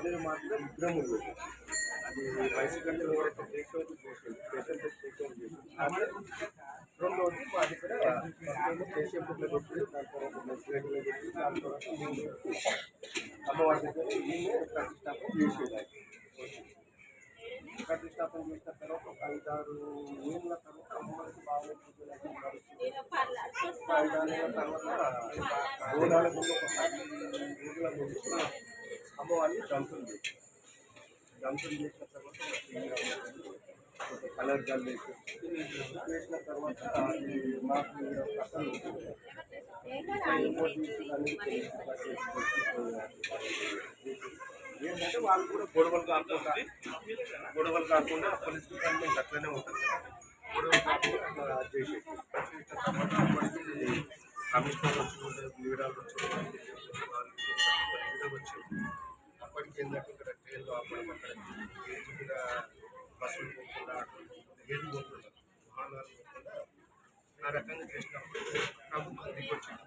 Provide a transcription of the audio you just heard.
మీద మాత్రం విగ్రహం ఉంది. అది బైసికల్ ఎవరైతే టేక్అవుట్ చేసింది స్పెషల్ టేక్అవుట్ చేసింది. రెండోది మా దగ్గర కేసీఎఫ్లో పెట్టి దాని తర్వాత మెస్లేట్లో పెట్టి దాని తర్వాత అమ్మవారి దగ్గర ఈయనే ప్రతిష్టాపన చేసేది. ప్రతిష్టాపన చేసిన తర్వాత ఒక 5-6 ఏళ్ళ తర్వాత అమ్మవారికి బాగా పూజలు అయితే నడుస్తుంది. 5-6 ఏళ్ళ తర్వాత బోనాల ముందు ఒక 10 రోజుల ముందు అమ్మవారిని దంతులు చేస్తారు. దంతులు చేసిన తర్వాత ఒక కలర్ గల్ వేసిన తర్వాత అది మాకు కథలు ఏంటంటే వాళ్ళు కూడా గొడవలు కాకుండా పోలీస్ డిపార్ట్మెంట్ అట్లనే ఉంటుంది. గొడవలు కాకుండా చేసేది కమిషనర్ వచ్చి లీడర్లు వచ్చి అప్పటికి ఏంటంటే ఇక్కడ ట్రైన్లో అప్పటి అక్కడ ఏజ్ మీద బస్సులు పోకుండా ఏది పోకుండా వాహనాలు పోకుండా ఆ రకంగా చేసినప్పుడు ప్రభుత్వం దిగొచ్చింది.